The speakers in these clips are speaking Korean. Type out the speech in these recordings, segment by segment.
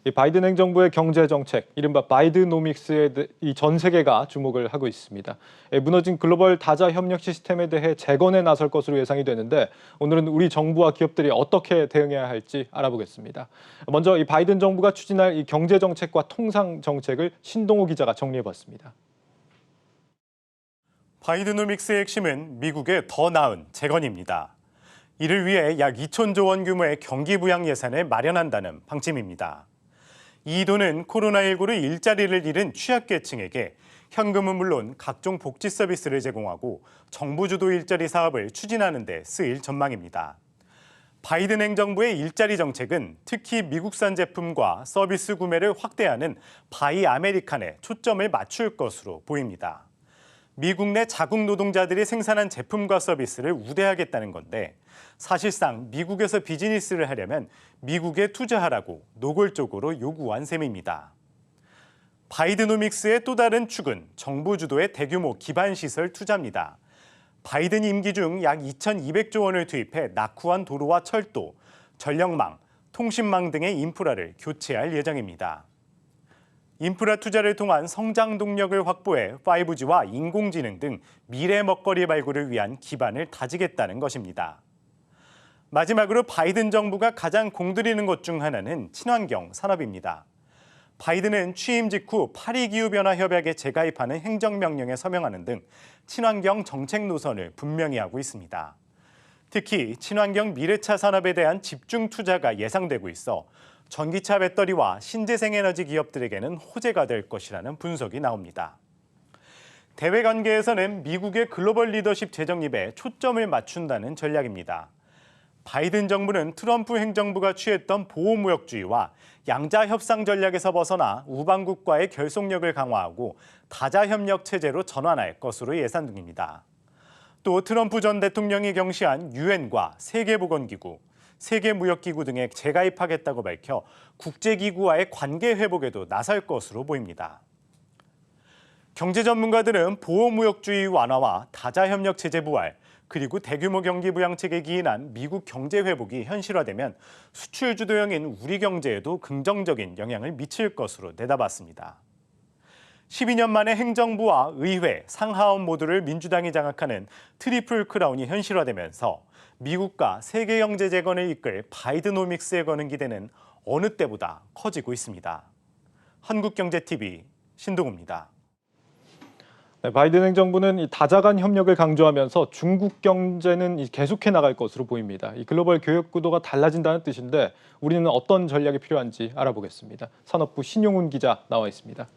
이 바이든 행정부의 경제 정책, 이른바 바이드노믹스에 이 전 세계가 주목을 하고 있습니다. 무너진 글로벌 다자 협력 시스템에 대해 재건에 나설 것으로 예상이 되는데 오늘은 우리 정부와 기업들이 어떻게 대응해야 할지 알아보겠습니다. 먼저 이 바이든 정부가 추진할 이 경제 정책과 통상 정책을 신동호 기자가 정리해봤습니다. 바이드노믹스의 핵심은 미국의 더 나은 재건입니다. 이를 위해 약 2천조 원 규모의 경기 부양 예산을 마련한다는 방침입니다. 이 돈은 코로나19로 일자리를 잃은 취약계층에게 현금은 물론 각종 복지 서비스를 제공하고 정부 주도 일자리 사업을 추진하는 데 쓰일 전망입니다. 바이든 행정부의 일자리 정책은 특히 미국산 제품과 서비스 구매를 확대하는 바이 아메리칸에 초점을 맞출 것으로 보입니다. 미국 내 자국 노동자들이 생산한 제품과 서비스를 우대하겠다는 건데 사실상 미국에서 비즈니스를 하려면 미국에 투자하라고 노골적으로 요구한 셈입니다. 바이드노믹스의 또 다른 축은 정부 주도의 대규모 기반시설 투자입니다. 바이든 임기 중 약 2,200조 원을 투입해 낙후한 도로와 철도, 전력망, 통신망 등의 인프라를 교체할 예정입니다. 인프라 투자를 통한 성장 동력을 확보해 5G와 인공지능 등 미래 먹거리 발굴을 위한 기반을 다지겠다는 것입니다. 마지막으로 바이든 정부가 가장 공들이는 것 중 하나는 친환경 산업입니다. 바이든은 취임 직후 파리 기후변화 협약에 재가입하는 행정명령에 서명하는 등 친환경 정책 노선을 분명히 하고 있습니다. 특히 친환경 미래차 산업에 대한 집중 투자가 예상되고 있어 전기차 배터리와 신재생에너지 기업들에게는 호재가 될 것이라는 분석이 나옵니다. 대외 관계에서는 미국의 글로벌 리더십 재정립에 초점을 맞춘다는 전략입니다. 바이든 정부는 트럼프 행정부가 취했던 보호무역주의와 양자 협상 전략에서 벗어나 우방국과의 결속력을 강화하고 다자 협력 체제로 전환할 것으로 예상 중입니다. 또 트럼프 전 대통령이 경시한 유엔과 세계보건기구, 세계무역기구 등에 재가입하겠다고 밝혀 국제기구와의 관계 회복에도 나설 것으로 보입니다. 경제 전문가들은 보호무역주의 완화와 다자협력 체제 부활, 그리고 대규모 경기 부양책에 기인한 미국 경제 회복이 현실화되면 수출 주도형인 우리 경제에도 긍정적인 영향을 미칠 것으로 내다봤습니다. 12년 만에 행정부와 의회, 상하원 모두를 민주당이 장악하는 트리플 크라운이 현실화되면서 미국과 세계 경제 재건을 이끌 바이드노믹스에 거는 기대는 어느 때보다 커지고 있습니다. 한국경제TV 신동우입니다. 네, 바이든 행정부는 이 다자 간 협력을 강조하면서 중국 경제는 계속해 나갈 것으로 보입니다. 이 글로벌 교역 구도가 달라진다는 뜻인데 우리는 어떤 전략이 필요한지 알아보겠습니다. 산업부 신용훈 기자 나와 있습니다.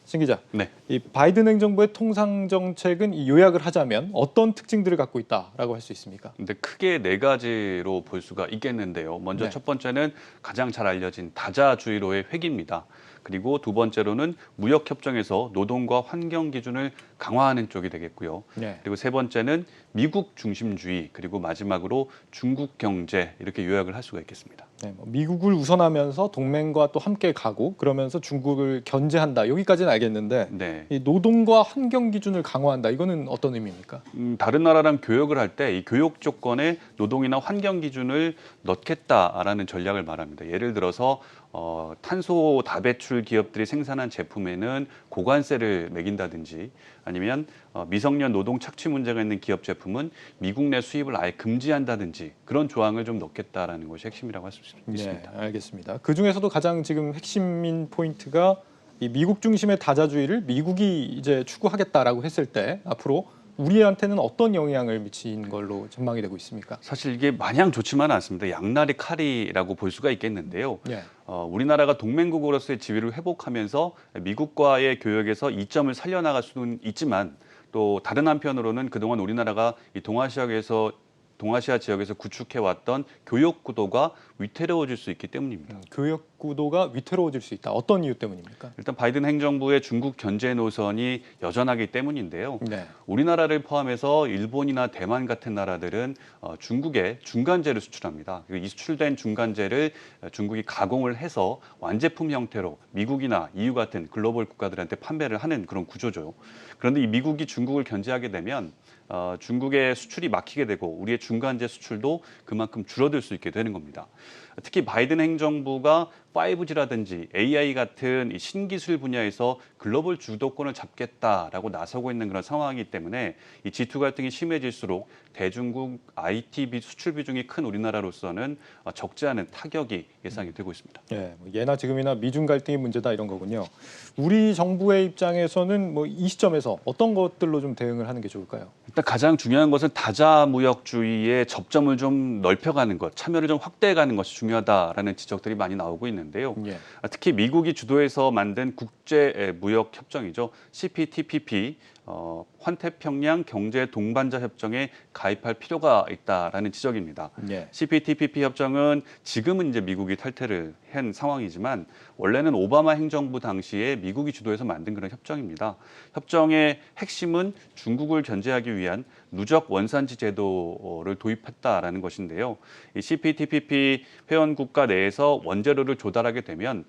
신 기자, 네. 이 바이든 행정부의 통상 정책은 이 요약을 하자면 어떤 특징들을 갖고 있다라고 할 수 있습니까? 근데 크게 네 가지로 볼 수가 있겠는데요. 먼저 네. 첫 번째는 가장 잘 알려진 다자주의로의 회귀입니다. 그리고 두 번째로는 무역협정에서 노동과 환경 기준을 강화하는 쪽이 되겠고요. 네. 그리고 세 번째는 미국 중심주의, 그리고 마지막으로 중국 경제, 이렇게 요약을 할 수가 있겠습니다. 네, 미국을 우선하면서 동맹과 또 함께 가고 그러면서 중국을 견제한다. 여기까지는 알겠는데 네. 이 노동과 환경 기준을 강화한다. 이거는 어떤 의미입니까? 다른 나라랑 교역을 할 때 이 교역 조건에 노동이나 환경 기준을 넣겠다라는 전략을 말합니다. 예를 들어서 탄소 다배출 기업들이 생산한 제품에는 고관세를 매긴다든지 아니면 미성년 노동 착취 문제가 있는 기업 제품은 미국 내 수입을 아예 금지한다든지 그런 조항을 좀 넣겠다라는 것이 핵심이라고 할 수 있습니다. 네, 알겠습니다. 그 중에서도 가장 지금 핵심인 포인트가 이 미국 중심의 다자주의를 미국이 이제 추구하겠다라고 했을 때 앞으로 우리한테는 어떤 영향을 미친 걸로 전망이 되고 있습니까? 사실 이게 마냥 좋지만은 않습니다. 양날의 칼이라고 볼 수가 있겠는데요. 네. 우리나라가 동맹국으로서의 지위를 회복하면서 미국과의 교역에서 이점을 살려나갈 수는 있지만 또 다른 한편으로는 그동안 우리나라가 이 동아시아 지역에서 구축해왔던 교역 구도가 위태로워질 수 있기 때문입니다. 교역 구도가 위태로워질 수 있다. 어떤 이유 때문입니까? 일단 바이든 행정부의 중국 견제 노선이 여전하기 때문인데요. 네. 우리나라를 포함해서 일본이나 대만 같은 나라들은 중국에 중간재를 수출합니다. 이 수출된 중간재를 중국이 가공을 해서 완제품 형태로 미국이나 EU 같은 글로벌 국가들한테 판매를 하는 그런 구조죠. 그런데 이 미국이 중국을 견제하게 되면 중국의 수출이 막히게 되고 우리의 중간재 수출도 그만큼 줄어들 수 있게 되는 겁니다. 특히 바이든 행정부가 5G라든지 AI 같은 이 신기술 분야에서 글로벌 주도권을 잡겠다라고 나서고 있는 그런 상황이기 때문에 이 G2 갈등이 심해질수록 대중국 IT 수출 비중이 큰 우리나라로서는 적지 않은 타격이 예상이 되고 있습니다. 예, 뭐 예나 지금이나 미중 갈등이 문제다 이런 거군요. 우리 정부의 입장에서는 뭐 이 시점에서 어떤 것들로 좀 대응을 하는 게 좋을까요? 일단 가장 중요한 것은 다자무역주의의 접점을 좀 넓혀가는 것, 참여를 좀 확대해가는 것이 중요하다라는 지적들이 많이 나오고 있는데요. 예. 특히 미국이 주도해서 만든 국제무역협정이죠. CPTPP, 환태평양 경제 동반자 협정에 가입할 필요가 있다라는 지적입니다. 예. CPTPP 협정은 지금은 이제 미국이 탈퇴를 한 상황이지만 원래는 오바마 행정부 당시에 미국이 주도해서 만든 그런 협정입니다. 협정의 핵심은 중국을 견제하기 위한 누적 원산지 제도를 도입했다라는 것인데요. 이 CPTPP 회원 국가 내에서 원재료를 조달하게 되면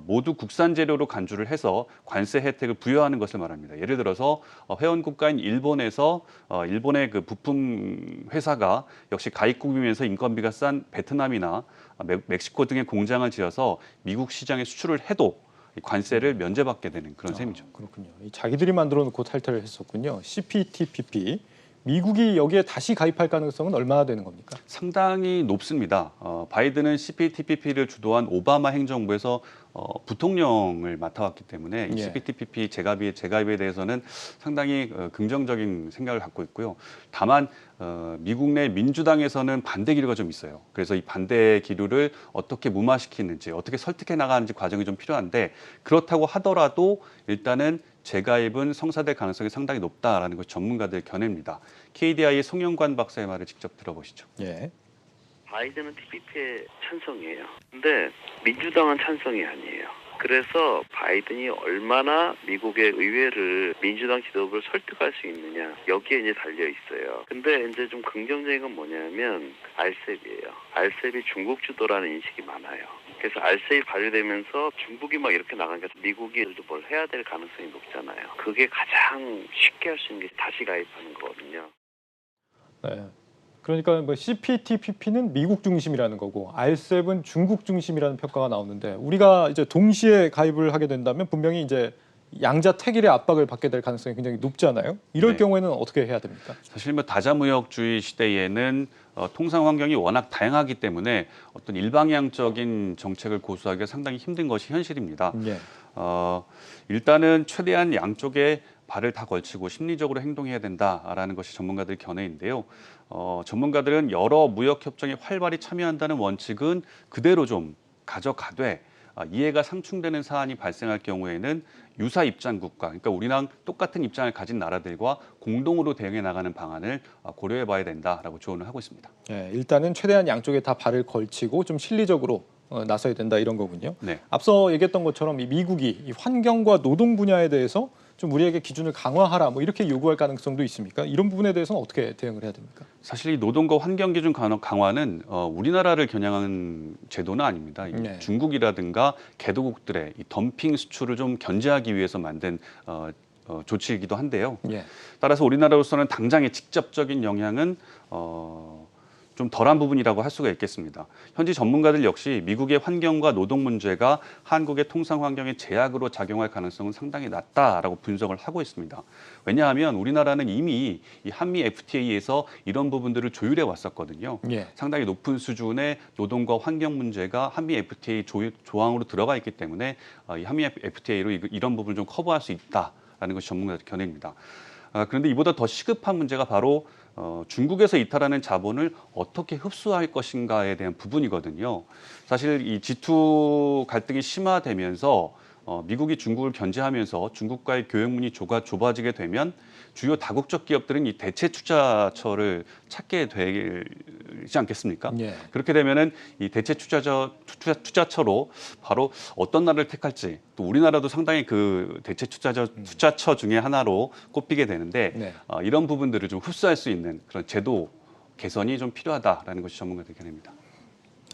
모두 국산 재료로 간주를 해서 관세 혜택을 부여하는 것을 말합니다. 예를 들어서 회원 국가인 일본에서 일본의 그 부품 회사가 역시 가입국이면서 인건비가 싼 베트남이나 멕시코 등의 공장을 지어서 미국 시장에 수출을 해도 이 관세를 면제받게 되는 그런 셈이죠. 그렇군요. 이 자기들이 만들어 놓고 탈퇴를 했었군요. CPTPP. 미국이 여기에 다시 가입할 가능성은 얼마나 되는 겁니까? 상당히 높습니다. 바이든은 CPTPP를 주도한 오바마 행정부에서 부통령을 맡아왔기 때문에 이 예. CPTPP 재가입에 대해서는 상당히 긍정적인 생각을 갖고 있고요. 다만 미국 내 민주당에서는 반대 기류가 좀 있어요. 그래서 이 반대 기류를 어떻게 무마시키는지, 어떻게 설득해 나가는지 과정이 좀 필요한데 그렇다고 하더라도 일단은 재가입은 성사될 가능성이 상당히 높다라는 것이 전문가들의 견해입니다. KDI의 송영관 박사의 말을 직접 들어보시죠. 예. 바이든은 TPP에 찬성이에요. 근데 민주당은 찬성이 아니에요. 그래서 바이든이 얼마나 미국의 의회를 민주당 지도부를 설득할 수 있느냐 여기에 이제 달려 있어요. 근데 이제 좀 긍정적인 건 뭐냐면 RCEP이에요. RCEP이 중국 주도라는 인식이 많아요. 그래서 RCEP 발효되면서 중국이 막 이렇게 나가니까 미국이 뭘 해야 될 가능성이 높잖아요. 그게 가장 쉽게 할 수 있는 게 다시 가입하는 거거든요. 네. 그러니까 뭐 CPTPP는 미국 중심이라는 거고 RCEP은 중국 중심이라는 평가가 나오는데 우리가 이제 동시에 가입을 하게 된다면 분명히 이제 양자 택일의 압박을 받게 될 가능성이 굉장히 높잖아요. 이럴 네. 경우에는 어떻게 해야 됩니까? 사실 뭐 다자무역주의 시대에는 통상 환경이 워낙 다양하기 때문에 어떤 일방향적인 정책을 고수하기가 상당히 힘든 것이 현실입니다. 예. 일단은 최대한 양쪽에 발을 다 걸치고 심리적으로 행동해야 된다라는 것이 전문가들의 견해인데요. 전문가들은 여러 무역 협정에 활발히 참여한다는 원칙은 그대로 좀 가져가되 이해가 상충되는 사안이 발생할 경우에는 유사 입장국가, 그러니까 우리랑 똑같은 입장을 가진 나라들과 공동으로 대응해 나가는 방안을 고려해 봐야 된다라고 조언을 하고 있습니다. 예, 일단은 최대한 양쪽에 다 발을 걸치고 좀 실리적으로 나서야 된다 이런 거군요. 네. 앞서 얘기했던 것처럼 이 미국이 이 환경과 노동 분야에 대해서 좀 우리에게 기준을 강화하라 뭐 이렇게 요구할 가능성도 있습니까? 이런 부분에 대해서는 어떻게 대응을 해야 됩니까? 사실 이 노동과 환경 기준 강화는 우리나라를 겨냥한 제도는 아닙니다. 이 네. 중국이라든가 개도국들의 이 덤핑 수출을 좀 견제하기 위해서 만든 조치이기도 한데요. 예. 따라서 우리나라로서는 당장의 직접적인 영향은 좀 덜한 부분이라고 할 수가 있겠습니다. 현지 전문가들 역시 미국의 환경과 노동 문제가 한국의 통상 환경에 제약으로 작용할 가능성은 상당히 낮다라고 분석을 하고 있습니다. 왜냐하면 우리나라는 이미 이 한미 FTA에서 이런 부분들을 조율해 왔었거든요. 예. 상당히 높은 수준의 노동과 환경 문제가 한미 FTA 조항으로 들어가 있기 때문에 이 한미 FTA로 이런 부분을 좀 커버할 수 있다라는 것이 전문가들의 견해입니다. 그런데 이보다 더 시급한 문제가 바로 중국에서 이탈하는 자본을 어떻게 흡수할 것인가에 대한 부분이거든요. 사실 이 G2 갈등이 심화되면서 미국이 중국을 견제하면서 중국과의 교역문이 좁아지게 되면 주요 다국적 기업들은 이 대체 투자처를 찾게 되지 않겠습니까? 예. 그렇게 되면은 이 대체 투자처로 바로 어떤 나라를 택할지 또 우리나라도 상당히 그 대체 투자처 중에 하나로 꼽히게 되는데 네. 이런 부분들을 좀 흡수할 수 있는 그런 제도 개선이 좀 필요하다라는 것이 전문가들 견해입니다.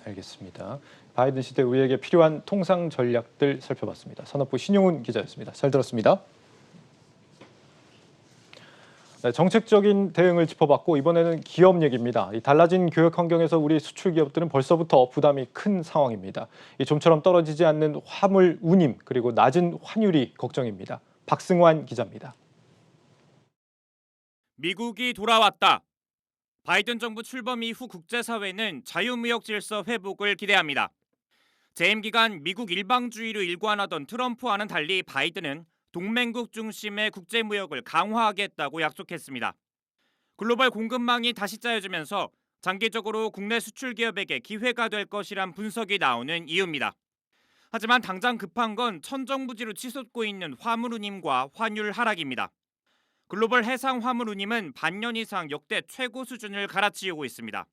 알겠습니다. 바이든 시대 우리에게 필요한 통상 전략들 살펴봤습니다. 산업부 신용훈 기자였습니다. 잘 들었습니다. 네, 정책적인 대응을 짚어봤고 이번에는 기업 얘기입니다. 이 달라진 교육 환경에서 우리 수출 기업들은 벌써부터 부담이 큰 상황입니다. 이 좀처럼 떨어지지 않는 화물 운임 그리고 낮은 환율이 걱정입니다. 박승환 기자입니다. 미국이 돌아왔다. 바이든 정부 출범 이후 국제사회는 자유무역 질서 회복을 기대합니다. 재임 기간 미국 일방주의로 일관하던 트럼프와는 달리 바이든은 동맹국 중심의 국제무역을 강화하겠다고 약속했습니다. 글로벌 공급망이 다시 짜여지면서 장기적으로 국내 수출 기업에게 기회가 될 것이란 분석이 나오는 이유입니다. 하지만 당장 급한 건 천정부지로 치솟고 있는 화물 운임과 환율 하락입니다. 글로벌 해상 화물 운임은 반년 이상 역대 최고 수준을 갈아치우고 있습니다.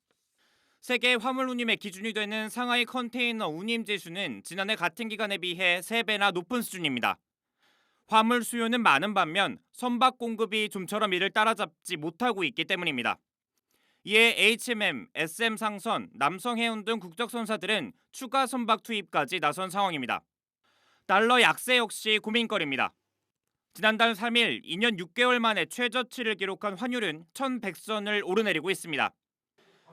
세계 화물 운임의 기준이 되는 상하이 컨테이너 운임 지수는 지난해 같은 기간에 비해 3배나 높은 수준입니다. 화물 수요는 많은 반면 선박 공급이 좀처럼 이를 따라잡지 못하고 있기 때문입니다. 이에 HMM, SM상선, 남성해운 등 국적선사들은 추가 선박 투입까지 나선 상황입니다. 달러 약세 역시 고민거리입니다. 지난달 3일 2년 6개월 만에 최저치를 기록한 환율은 1,100선을 오르내리고 있습니다.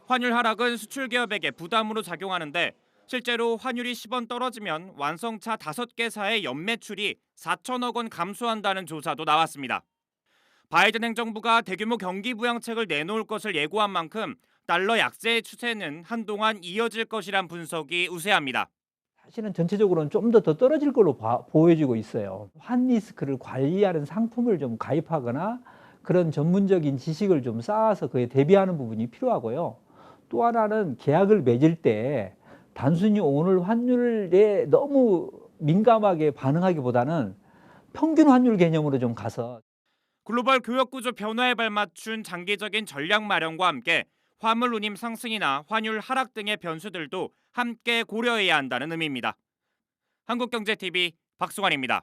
환율 하락은 수출 기업에게 부담으로 작용하는데 실제로 환율이 10원 떨어지면 완성차 5개사의 연매출이 4천억 원 감소한다는 조사도 나왔습니다. 바이든 행정부가 대규모 경기 부양책을 내놓을 것을 예고한 만큼 달러 약세의 추세는 한동안 이어질 것이란 분석이 우세합니다. 사실은 전체적으로는 좀 더 떨어질 걸로 보여지고 있어요. 환 리스크를 관리하는 상품을 좀 가입하거나 그런 전문적인 지식을 좀 쌓아서 그에 대비하는 부분이 필요하고요. 또 하나는 계약을 맺을 때 단순히 오늘 환율에 너무 민감하게 반응하기보다는 평균 환율 개념으로 좀 가서 글로벌 교역 구조 변화에 발맞춘 장기적인 전략 마련과 함께 화물 운임 상승이나 환율 하락 등의 변수들도 함께 고려해야 한다는 의미입니다. 한국경제TV 박승환입니다.